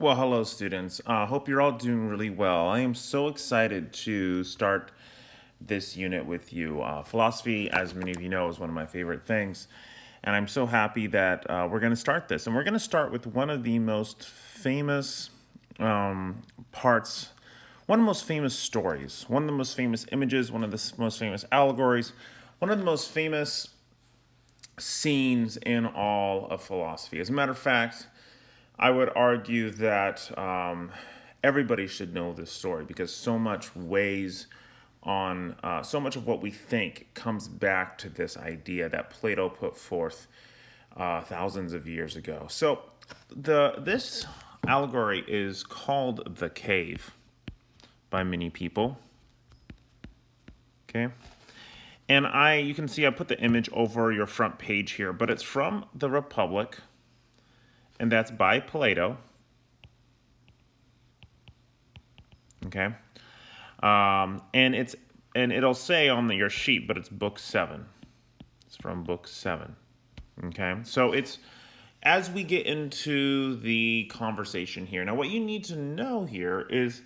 Well, hello, students. Hope you're all doing really well. I am so excited to start this unit with you. Philosophy, as many of you know, is one of my favorite things. And I'm so happy that we're going to start this. And we're going to start with one of the most famous parts, one of the most famous stories, one of the most famous images, one of the most famous allegories, one of the most famous scenes in all of philosophy. As a matter of fact, I would argue that everybody should know this story because so much of what we think comes back to this idea that Plato put forth thousands of years ago. So this allegory is called the cave by many people. Okay. And you can see I put the image over your front page here, but it's from the Republic, and that's by Plato. Okay, and it'll say on your sheet, but it's book 7. It's from book 7. Okay, so it's as we get into the conversation here. Now, what you need to know here is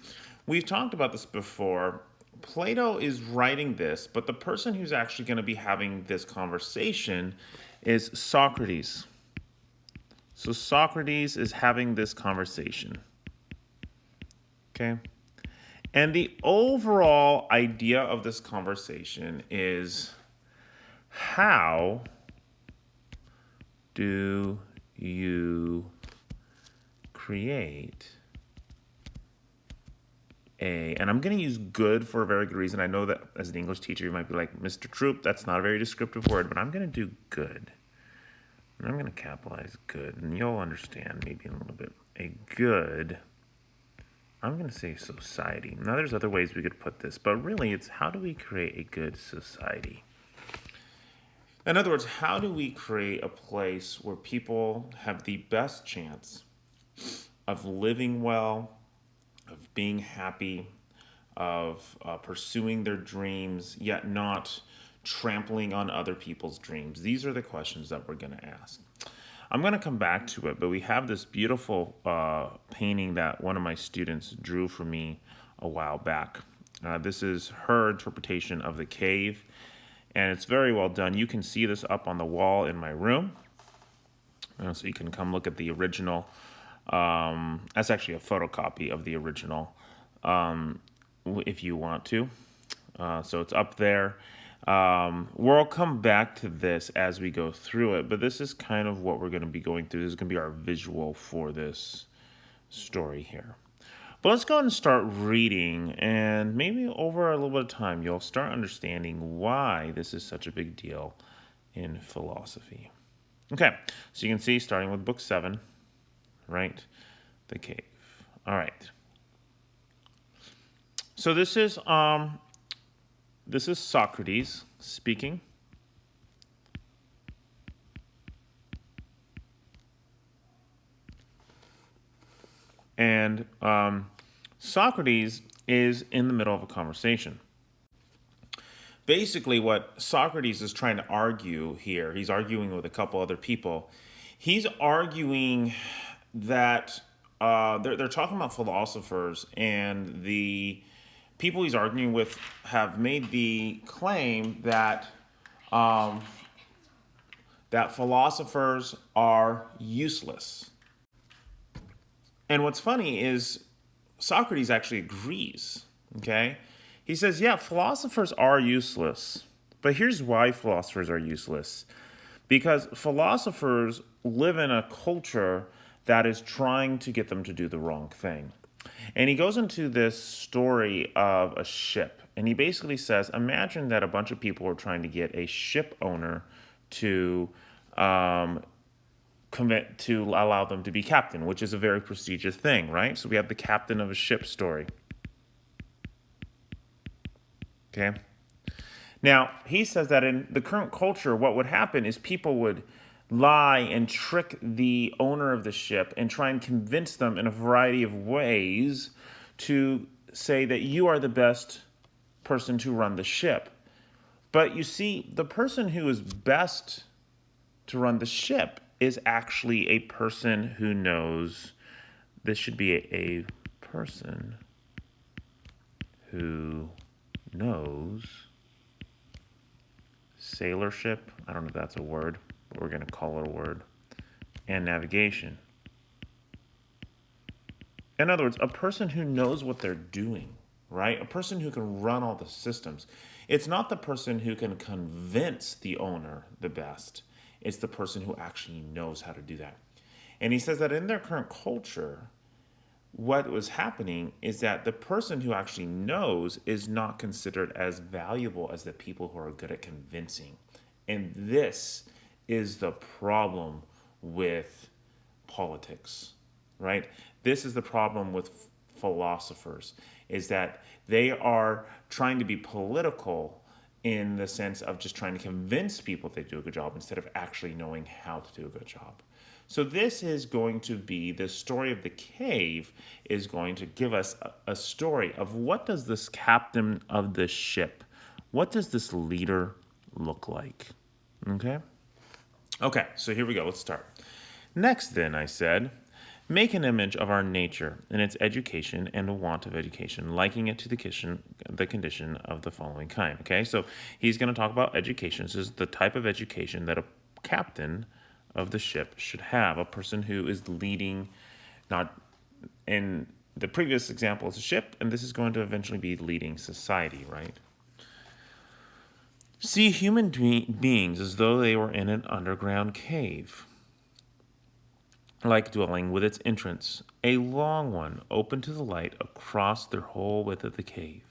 we've talked about this before. Plato is writing this, but the person who's actually going to be having this conversation is Socrates. So Socrates is having this conversation. Okay. And the overall idea of this conversation is how do you create and I'm going to use good for a very good reason. I know that as an English teacher, you might be like, Mr. Troop, that's not a very descriptive word, but I'm going to do good. And I'm going to capitalize good, and you'll understand maybe in a little bit. A good, I'm going to say society. Now, there's other ways we could put this, but really it's how do we create a good society? In other words, how do we create a place where people have the best chance of living well, of being happy, of pursuing their dreams, yet not trampling on other people's dreams? These are the questions that we're going to ask. I'm going to come back to it, but we have this beautiful painting that one of my students drew for me a while back. This is her interpretation of the cave, and it's very well done. You can see this up on the wall in my room, so you can come look at the original. That's actually a photocopy of the original, if you want to. So it's up there. We'll come back to this as we go through it, but this is kind of what we're going to be going through. This is going to be our visual for this story here. But let's go ahead and start reading, and maybe over a little bit of time, you'll start understanding why this is such a big deal in philosophy. Okay, so you can see, starting with book 7, right? The cave. All right. So this is Socrates speaking. And Socrates is in the middle of a conversation. Basically, what Socrates is trying to argue here, he's arguing with a couple other people. He's arguing that they're talking about philosophers, and the people he's arguing with have made the claim that that philosophers are useless. And what's funny is Socrates actually agrees. Okay, he says, yeah, philosophers are useless, but here's why philosophers are useless: because philosophers live in a culture that is trying to get them to do the wrong thing. And he goes into this story of a ship. And he basically says, imagine that a bunch of people are trying to get a ship owner to commit to allow them to be captain, which is a very prestigious thing, right? So we have the captain of a ship story. Okay. Now, he says that in the current culture, what would happen is people would lie and trick the owner of the ship and try and convince them in a variety of ways to say that you are the best person to run the ship. But you see, the person who is best to run the ship is actually a person who knows This should be a person who knows sailorship. I don't know if that's a word, but we're going to call it a word. And navigation. In other words, a person who knows what they're doing, right? A person who can run all the systems. It's not the person who can convince the owner the best. It's the person who actually knows how to do that. And he says that in their current culture, what was happening is that the person who actually knows is not considered as valuable as the people who are good at convincing. And this is the problem with politics, right? This is the problem with philosophers, is that they are trying to be political in the sense of just trying to convince people they do a good job instead of actually knowing how to do a good job. So this is going to be the story of the cave is going to give us a story of what does this captain of the ship, what does this leader look like? Okay? Okay, so here we go. Let's start. Next, then, I said, make an image of our nature in its education and a want of education, liking it to the condition of the following kind. Okay, so he's going to talk about education. This is the type of education that a captain of the ship should have, a person who is leading, not in the previous example is a ship, and this is going to eventually be leading society, right? See human beings as though they were in an underground cave, like dwelling with its entrance, a long one, open to the light across their whole width of the cave.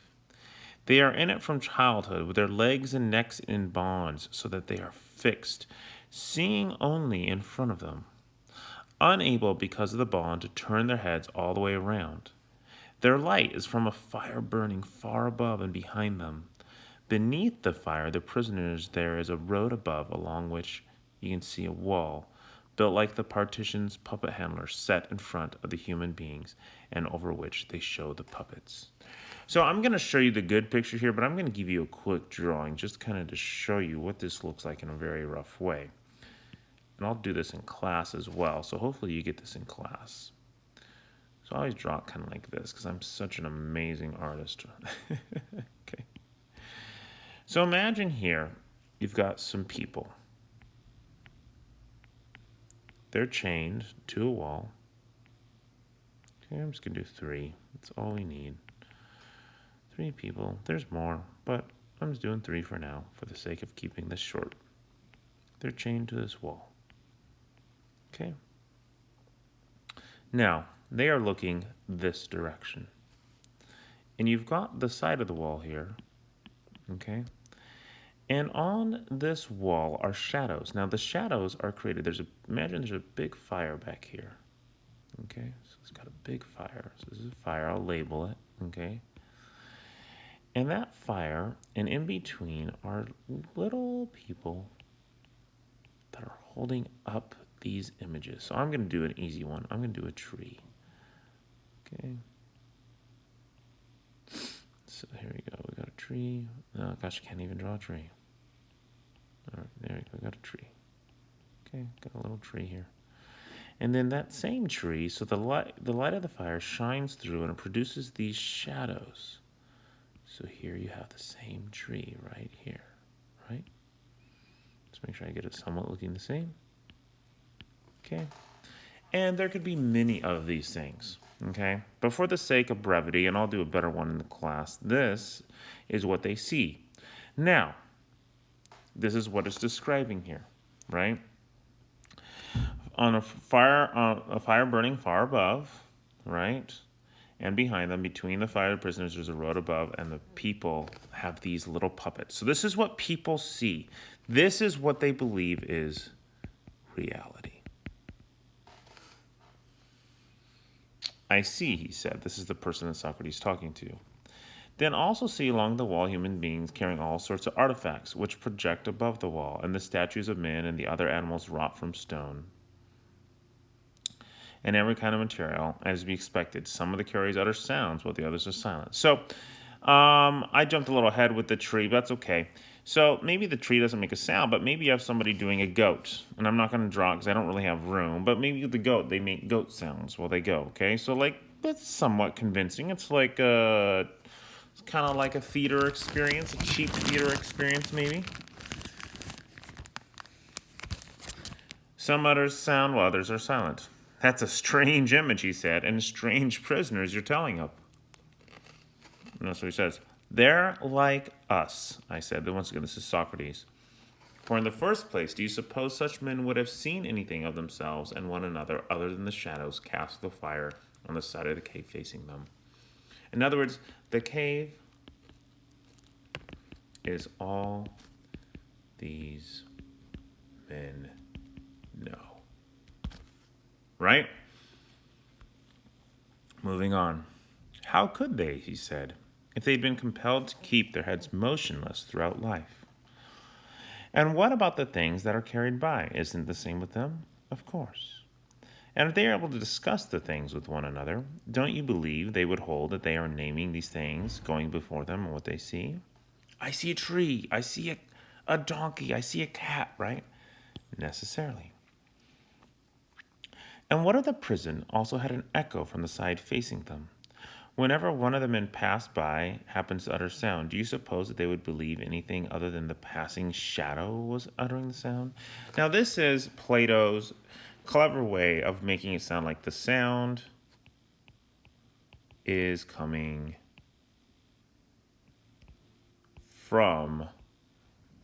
They are in it from childhood, with their legs and necks in bonds, so that they are fixed, seeing only in front of them, unable because of the bond to turn their heads all the way around. Their light is from a fire burning far above and behind them. Beneath the fire, the prisoners, there is a road above, along which you can see a wall, built like the partitions puppet handlers set in front of the human beings, and over which they show the puppets. So I'm going to show you the good picture here, but I'm going to give you a quick drawing just kind of to show you what this looks like in a very rough way. And I'll do this in class as well, so hopefully you get this in class. So I always draw it kind of like this because I'm such an amazing artist. Okay. So imagine here you've got some people. They're chained to a wall. Okay, I'm just going to do 3. That's all we need. 3 people. There's more, but I'm just doing 3 for now for the sake of keeping this short. They're chained to this wall. Okay. Now, they are looking this direction. And you've got the side of the wall here. Okay. And on this wall are shadows. Now, the shadows are created. Imagine there's a big fire back here. Okay. So it's got a big fire. So this is a fire. I'll label it. Okay. And that fire, and in between are little people that are holding up these images. So I'm going to do an easy one. I'm going to do a tree. Okay. So here we go. We got a tree. Oh, gosh, I can't even draw a tree. All right, there we go. We got a tree. Okay, got a little tree here. And then that same tree, so the light of the fire shines through and it produces these shadows. So here you have the same tree right here, right? Let's make sure I get it somewhat looking the same. Okay. And there could be many of these things, okay? But for the sake of brevity, and I'll do a better one in the class, this is what they see. Now, this is what it's describing here, right? On a fire burning far above, right? And behind them, between the fire prisoners, there's a road above, and the people have these little puppets. So this is what people see. This is what they believe is reality. I see, he said. This is the person that Socrates is talking to. Then also see along the wall human beings carrying all sorts of artifacts, which project above the wall, and the statues of men and the other animals wrought from stone, and every kind of material, as to be expected. Some of the carriers utter sounds, while the others are silent. So I jumped a little ahead with the tree, but that's okay. So maybe the tree doesn't make a sound, but maybe you have somebody doing a goat. And I'm not going to draw because I don't really have room. But maybe the goat, they make goat sounds while they go, okay? So, like, that's somewhat convincing. It's like it's kind of like a theater experience, a cheap theater experience, maybe. Some others sound while others are silent. That's a strange image, he said, and strange prisoners you're telling of. And that's what he says. They're like us, I said. But once again, this is Socrates. For in the first place, do you suppose such men would have seen anything of themselves and one another other than the shadows cast of the fire on the side of the cave facing them? In other words, the cave is all these men know. Right? Moving on. How could they, he said, if they'd been compelled to keep their heads motionless throughout life? And what about the things that are carried by? Isn't the same with them? Of course. And if they are able to discuss the things with one another, don't you believe they would hold that they are naming these things going before them and what they see? I see a tree, I see a donkey, I see a cat, right? Necessarily. And what if the prison also had an echo from the side facing them? Whenever one of the men passed by happens to utter sound, do you suppose that they would believe anything other than the passing shadow was uttering the sound? Now, this is Plato's clever way of making it sound like the sound is coming from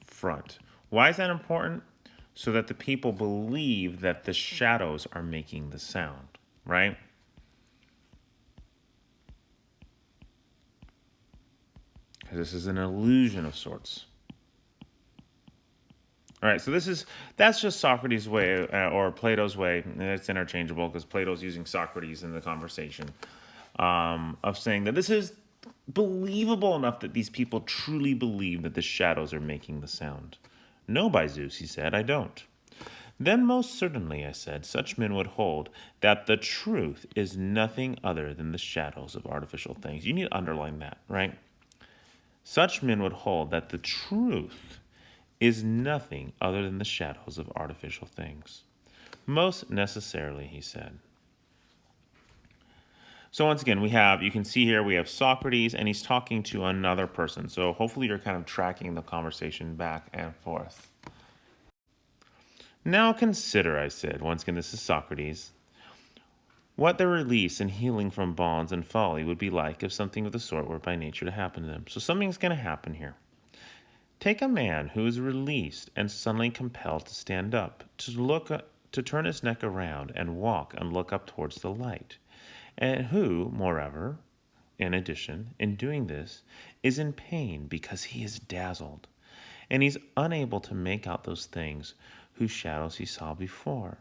front. Why is that important? So that the people believe that the shadows are making the sound, right? Because this is an illusion of sorts. All right, so that's just Socrates' way or Plato's way. It's interchangeable because Plato's using Socrates in the conversation of saying that this is believable enough that these people truly believe that the shadows are making the sound. No, by Zeus, he said, I don't. Then most certainly, I said, such men would hold that the truth is nothing other than the shadows of artificial things. You need to underline that, right? Such men would hold that the truth is nothing other than the shadows of artificial things. Most necessarily, he said. So once again, you can see here, we have Socrates, and he's talking to another person. So hopefully you're kind of tracking the conversation back and forth. Now consider, I said, once again, this is Socrates, what their release and healing from bonds and folly would be like if something of the sort were by nature to happen to them. So something's going to happen here. Take a man who is released and suddenly compelled to stand up, to turn his neck around and walk and look up towards the light, and who, moreover, in addition, in doing this, is in pain because he is dazzled, and he's unable to make out those things whose shadows he saw before.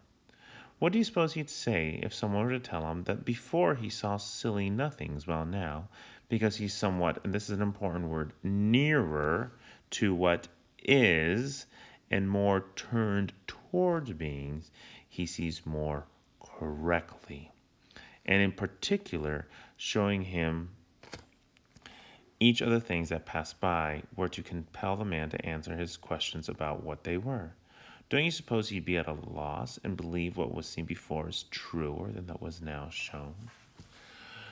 What do you suppose he'd say if someone were to tell him that before he saw silly nothings, while now, because he's somewhat, and this is an important word, nearer to what is and more turned towards beings, he sees more correctly. And in particular, showing him each of the things that passed by were to compel the man to answer his questions about what they were. Don't you suppose he'd be at a loss and believe what was seen before is truer than that was now shown?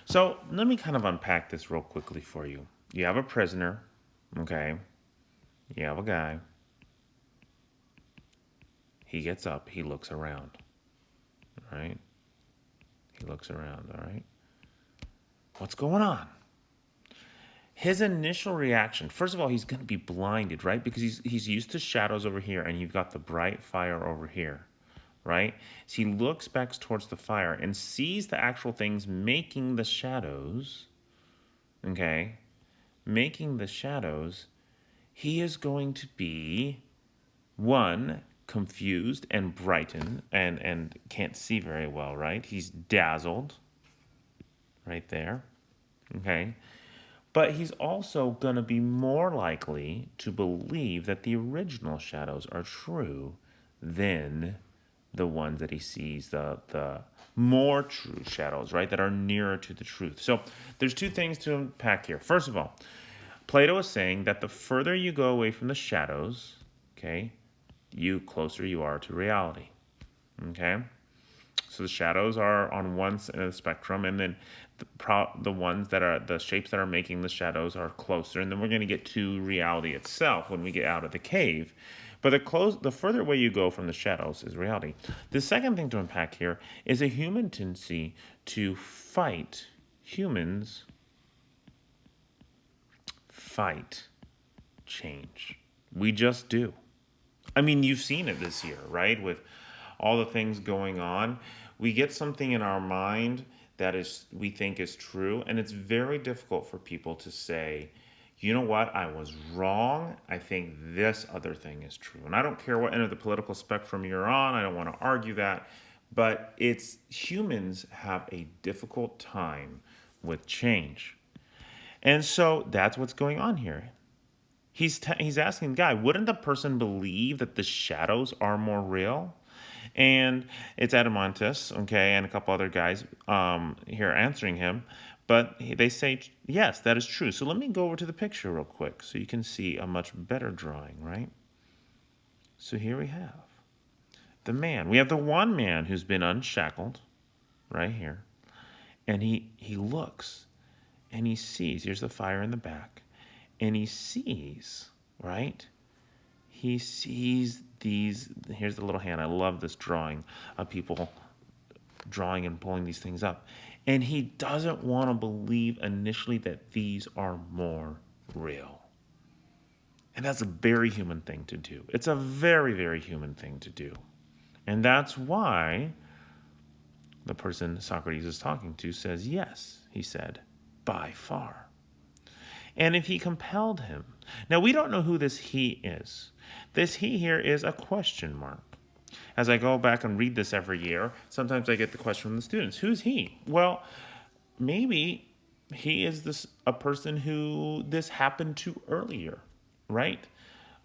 So let me kind of unpack this real quickly for you. You have a prisoner, okay? You have a guy. He gets up, he looks around, all right? He looks around, all right? What's going on? His initial reaction, first of all, he's going to be blinded, right? Because he's used to shadows over here, and you've got the bright fire over here, right? So he looks back towards the fire and sees the actual things making the shadows, okay? Making the shadows. He is going to be, one, confused and brightened and can't see very well, right? He's dazzled right there, okay? But he's also going to be more likely to believe that the original shadows are true than the ones that he sees, the more true shadows, right, that are nearer to the truth. So there's two things to unpack here. First of all, Plato is saying that the further you go away from the shadows, okay, you closer you are to reality. Okay? So the shadows are on one side of the spectrum, and then the ones that are the shapes that are making the shadows are closer, and then we're going to get to reality itself when we get out of the cave. But the further away you go from the shadows is reality. The second thing to unpack here is a human tendency to fight. Humans fight change. We just do. I mean, you've seen it this year, right? With all the things going on, we get something in our mind that is we think is true, and it's very difficult for people to say, you know what, I was wrong. I think this other thing is true. And I don't care what end of the political spectrum you're on. I don't want to argue that, but it's humans have a difficult time with change. And so that's what's going on here. He's asking the guy, wouldn't the person believe that the shadows are more real? And it's Adamantus, okay, and a couple other guys here answering him. But they say, yes, that is true. So let me go over to the picture real quick so you can see a much better drawing, right? So here we have the man. We have the one man who's been unshackled right here. And he looks and he sees, here's the fire in the back. And he sees, right? He sees these, here's the little hand. I love this drawing of people drawing and pulling these things up. And he doesn't want to believe initially that these are more real. And that's a very human thing to do. It's a very, very human thing to do. And that's why the person Socrates is talking to says, yes, he said, by far. And if he compelled him. Now, we don't know who this he is. This he here is a question mark. As I go back and read this every year, sometimes I get the question from the students, who's he? Well, maybe he is a person who this happened to earlier, right?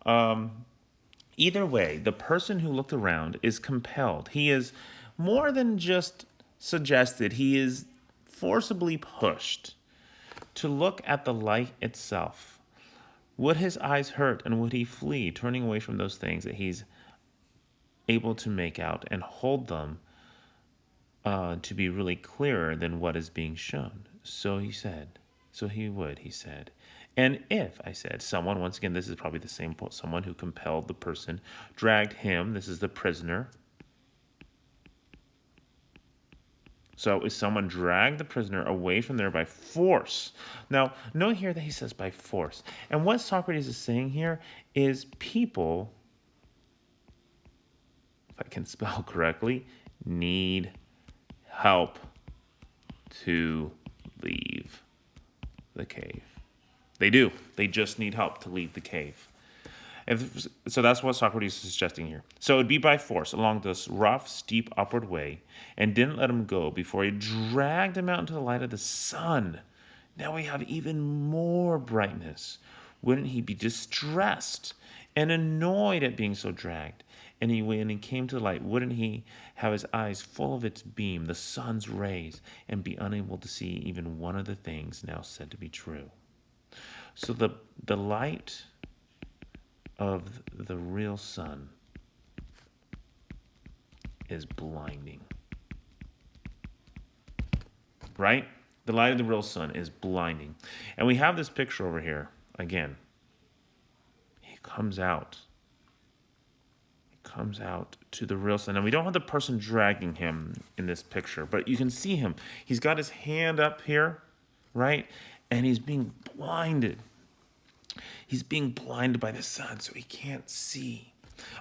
Either way, the person who looked around is compelled. He is more than just suggested. He is forcibly pushed to look at the light itself. Would his eyes hurt and would he flee, turning away from those things that he's able to make out and hold them to be really clearer than what is being shown? So he said, so he would, he said. And if, I said, someone, once again, this is probably the same, someone who compelled the person, dragged him, this is the prisoner. So is someone dragged the prisoner away from there by force? Now, note here that he says by force. And what Socrates is saying here is people, if I can spell correctly, need help to leave the cave. They do. They just need help to leave the cave. So that's what Socrates is suggesting here. So it'd be by force along this rough, steep upward way, and didn't let him go before he dragged him out into the light of the sun. Now we have even more brightness. Wouldn't he be distressed and annoyed at being so dragged? And when he came to the light, wouldn't he have his eyes full of its beam, the sun's rays, and be unable to see even one of the things now said to be true? So the light of the real sun is blinding. Right? The light of the real sun is blinding. And we have this picture over here again. He comes out. He comes out to the real sun. And we don't have the person dragging him in this picture, but you can see him. He's got his hand up here, right? And he's being blinded. He's being blinded by the sun, so he can't see.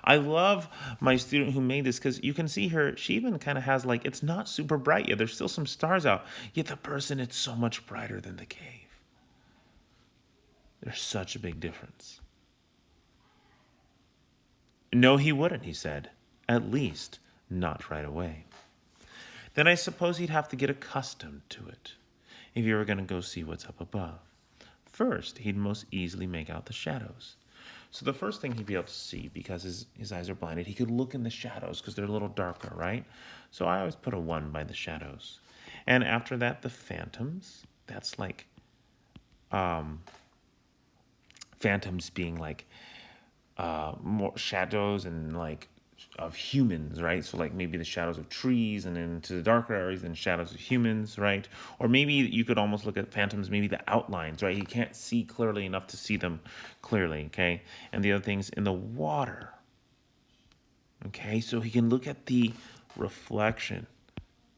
I love my student who made this because you can see her. She even kind of has like, it's not super bright yet. There's still some stars out. Yet the person, it's so much brighter than the cave. There's such a big difference. No, he wouldn't, he said. At least not right away. Then I suppose he'd have to get accustomed to it if you were going to go see what's up above. First, he'd most easily make out the shadows. So the first thing he'd be able to see, because his eyes are blinded, he could look in the shadows because they're a little darker, right? So I always put a 1 by the shadows. And after that, the phantoms, that's like Phantoms being like more shadows and like of humans, right? So like maybe the shadows of trees, and then into the darker areas and shadows of humans, right? Or maybe you could almost look at phantoms, maybe the outlines, right? He can't see clearly enough to see them clearly, okay? And the other things in the water, okay? So he can look at the reflection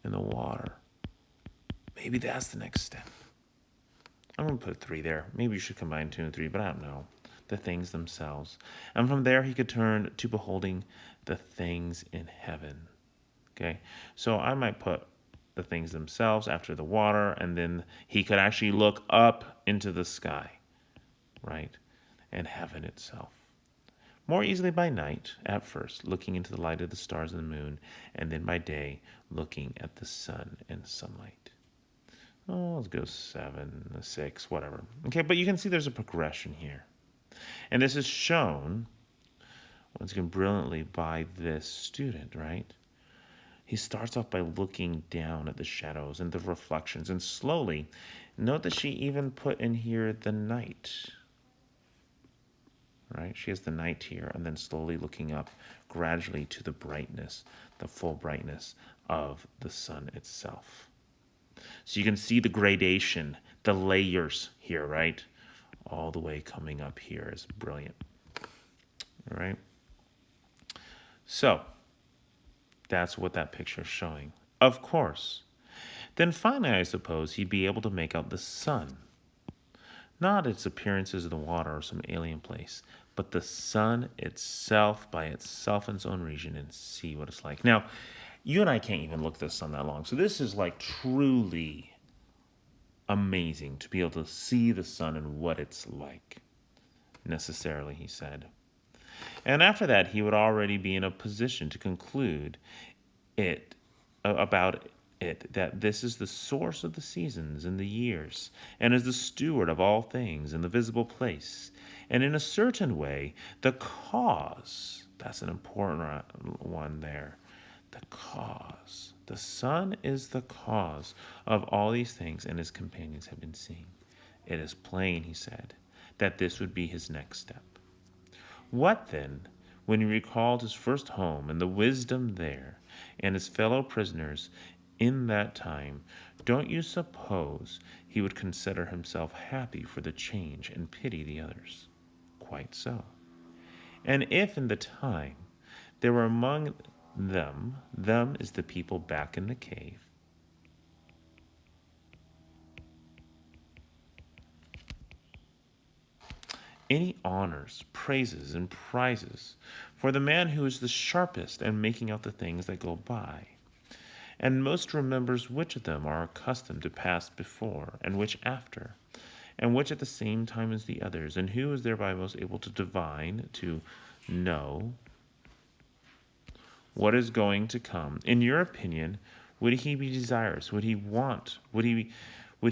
in the water. Maybe that's the next step. I'm going to put 3 there. Maybe you should combine 2 and 3, but I don't know. The things themselves. And from there, he could turn to beholding the things in heaven. Okay? So I might put the things themselves after the water, and then he could actually look up into the sky, right? And heaven itself. More easily by night, at first, looking into the light of the stars and the moon, and then by day, looking at the sun and sunlight. Oh, let's go 7, 6, whatever. Okay, but you can see there's a progression here. And this is shown, once again, brilliantly by this student, right? He starts off by looking down at the shadows and the reflections, and slowly, note that she even put in here the night, right? She has the night here, and then slowly looking up gradually to the brightness, the full brightness of the sun itself. So you can see the gradation, the layers here, right? All the way coming up here is brilliant. All right. So that's what that picture is showing. Of course. Then finally, I suppose, he'd be able to make out the sun. Not its appearances in the water or some alien place, but the sun itself by itself in its own region, and see what it's like. Now, you and I can't even look at the sun that long. So this is like truly amazing to be able to see the sun and what it's like, necessarily, he said. And after that, he would already be in a position to conclude it about it, that this is the source of the seasons and the years, and is the steward of all things in the visible place, and in a certain way the cause. That's an important one there. The cause. The sun is the cause of all these things, and his companions have been seeing. It is plain, he said, that this would be his next step. What then, when he recalled his first home and the wisdom there, and his fellow prisoners in that time, don't you suppose he would consider himself happy for the change and pity the others? Quite so. And if in the time there were among them is the people back in the cave, any honors, praises, and prizes for the man who is the sharpest and making out the things that go by, and most remembers which of them are accustomed to pass before, and which after, and which at the same time as the others, and who is thereby most able to divine, to know what is going to come. In your opinion, would he be desirous? Would he want? Would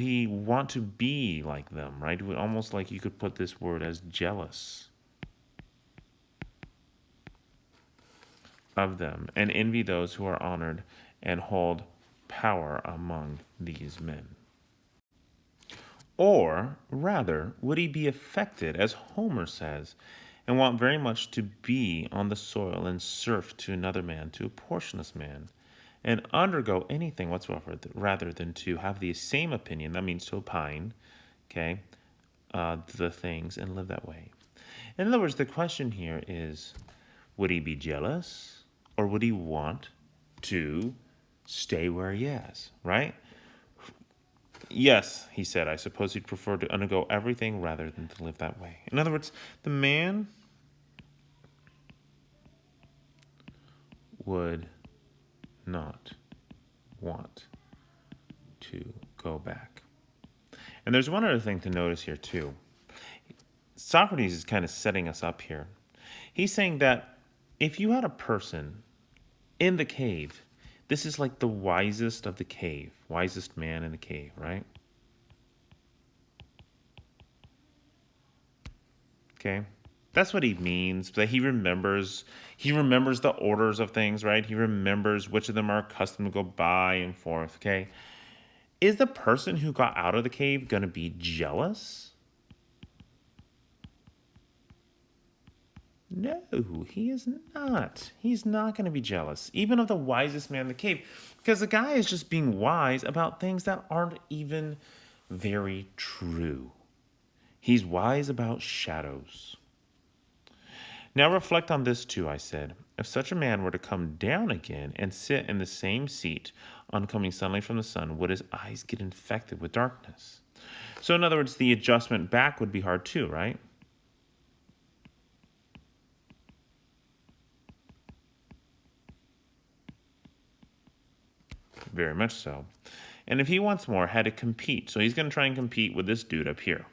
he want to be like them, right? Almost like you could put this word as jealous of them, and envy those who are honored and hold power among these men. Or, rather, would he be affected, as Homer says, and want very much to be on the soil and serf to another man, to a portionless man, and undergo anything whatsoever, rather than to have the same opinion, that means to opine, okay, the things, and live that way. In other words, the question here is, would he be jealous, or would he want to stay where he is, right? Yes, he said, I suppose he'd prefer to undergo everything rather than to live that way. In other words, the man would not want to go back. And there's one other thing to notice here, too. Socrates is kind of setting us up here. He's saying that if you had a person in the cave, this is like the wisest of the cave, wisest man in the cave, right? Okay. That's what he means. That he remembers the orders of things, right? He remembers which of them are accustomed to go by and forth, okay? Is the person who got out of the cave going to be jealous? No, he is not. He's not going to be jealous, even of the wisest man in the cave, because the guy is just being wise about things that aren't even very true. He's wise about shadows. Now reflect on this too, I said. If such a man were to come down again and sit in the same seat on coming sunlight from the sun, would his eyes get infected with darkness? So, in other words, the adjustment back would be hard too, right? Very much so. And if he once more had to compete, so he's going to try and compete with this dude up here,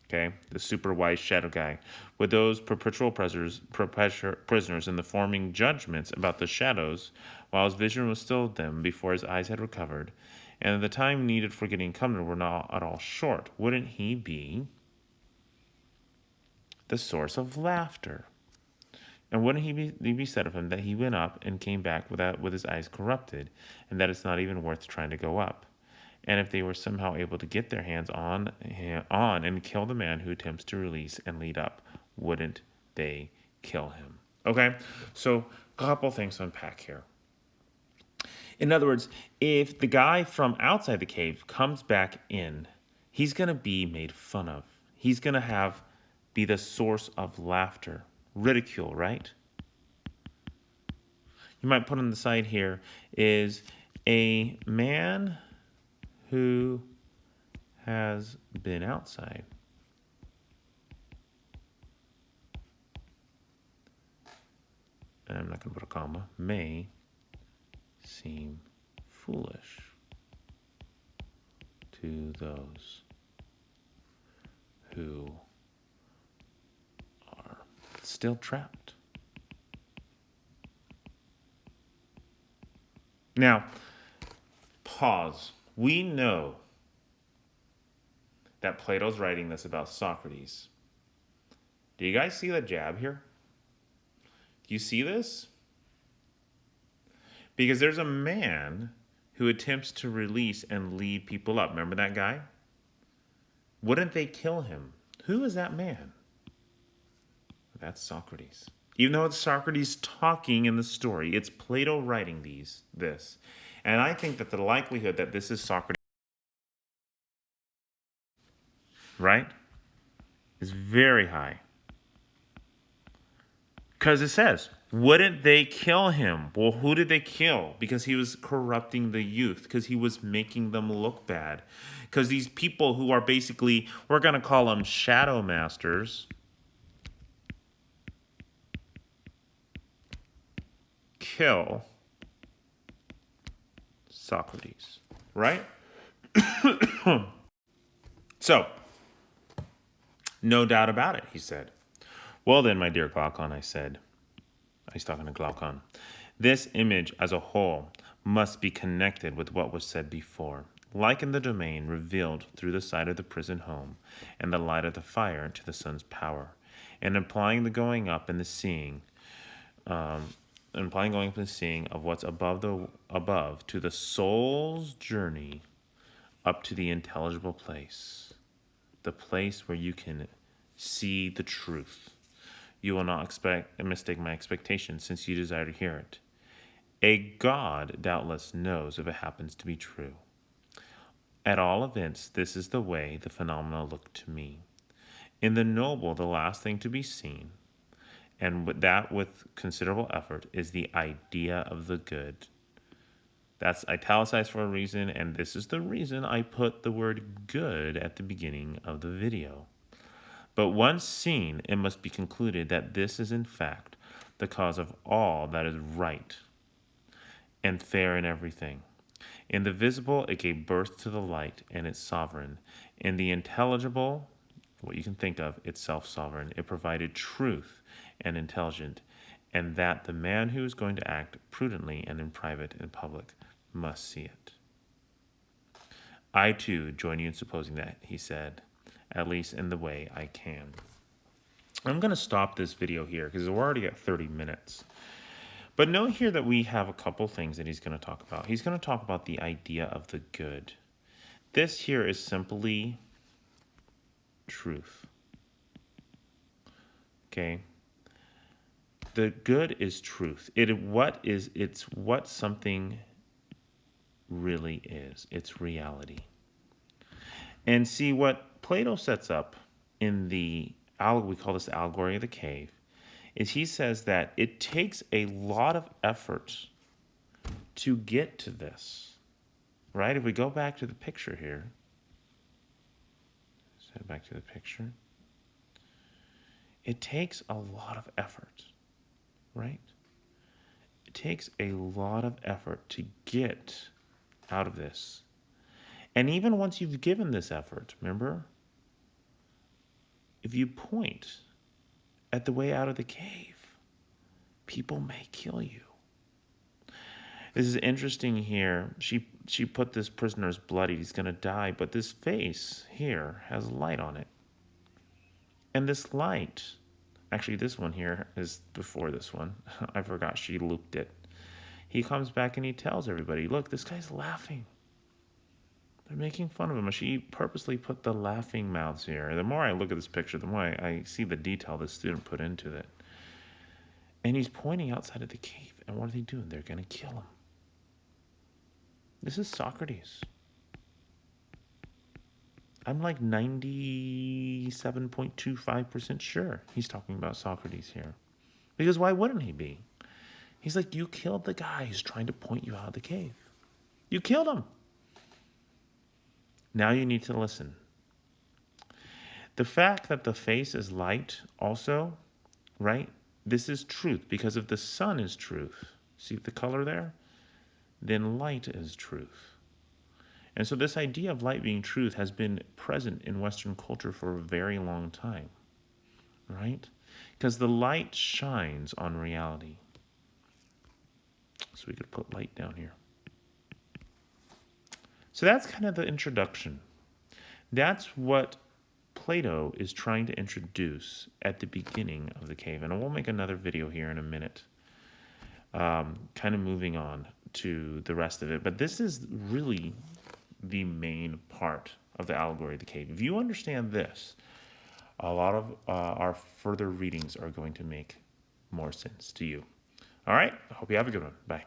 okay, the super wise shadow guy, with those perpetual prisoners in the forming judgments about the shadows, while his vision was still dim before his eyes had recovered, and the time needed for getting comfortable were not at all short. Wouldn't he be the source of laughter? And wouldn't he be said of him that he went up and came back with his eyes corrupted, and that it's not even worth trying to go up? And if they were somehow able to get their hands on and kill the man who attempts to release and lead up, wouldn't they kill him? Okay, so a couple things to unpack here. In other words, if the guy from outside the cave comes back in, he's going to be made fun of. He's going to be the source of laughter, ridicule, right? You might put on the side here is a man who has been outside. And I'm not going to put a comma. May seem foolish to those who are still trapped. Now, pause. We know that Plato's writing this about Socrates. Do you guys see the jab here? Do you see this? Because there's a man who attempts to release and lead people up. Remember that guy? Wouldn't they kill him? Who is that man? That's Socrates. Even though it's Socrates talking in the story, it's Plato writing this. And I think that the likelihood that this is Socrates, right, is very high. Because it says, wouldn't they kill him? Well, who did they kill? Because he was corrupting the youth, because he was making them look bad. Because these people who are basically, we're going to call them shadow masters, kill Socrates, right? So, no doubt about it, he said. Well then, my dear Glaucon, I said. He's talking to Glaucon. This image as a whole must be connected with what was said before, like in the domain revealed through the sight of the prison home and the light of the fire to the sun's power, and implying the going up and the seeing, of what's above to the soul's journey up to the intelligible place, the place where you can see the truth. You will not mistake my expectation, since you desire to hear it. A God doubtless knows if it happens to be true. At all events, this is the way the phenomena look to me. In the noble, the last thing to be seen, and with considerable effort, is the idea of the good. That's italicized for a reason, and this is the reason I put the word good at the beginning of the video. But once seen, it must be concluded that this is in fact the cause of all that is right and fair in everything. In the visible, it gave birth to the light and its sovereign. In the intelligible, what you can think of, itself sovereign, it provided truth and intelligent, and that the man who is going to act prudently and in private and public must see it. I too join you in supposing that, he said, at least in the way I can. I'm going to stop this video here because we're already at 30 minutes. But note here that we have a couple things that he's going to talk about. He's going to talk about the idea of the good. This here is simply truth. Okay. The good is truth. It's what something really is. It's reality. And see what Plato sets up in we call this the allegory of the cave, is he says that it takes a lot of effort to get to this, right? If we go back to the picture here, head back to the picture, it takes a lot of effort, right? It takes a lot of effort to get out of this. And even once you've given this effort, remember, if you point at the way out of the cave, people may kill you. This is interesting here. She put this prisoner's bloody. He's going to die, but this face here has light on it. And this light, actually this one here is before this one. I forgot she looped it. He comes back and he tells everybody, look, this guy's laughing. They're making fun of him. She purposely put the laughing mouths here. The more I look at this picture, the more I see the detail the student put into it. And he's pointing outside of the cave. And what are they doing? They're going to kill him. This is Socrates. I'm like 97.25% sure he's talking about Socrates here. Because why wouldn't he be? He's like, you killed the guy who's trying to point you out of the cave. You killed him. Now you need to listen. The fact that the face is light also, right? This is truth, because if the sun is truth, see the color there? Then light is truth. And so this idea of light being truth has been present in Western culture for a very long time, right? Because the light shines on reality. So we could put light down here. So that's kind of the introduction. That's what Plato is trying to introduce at the beginning of the cave. And we'll make another video here in a minute, kind of moving on to the rest of it. But this is really the main part of the allegory of the cave. If you understand this, a lot of our further readings are going to make more sense to you. All right, I hope you have a good one. Bye.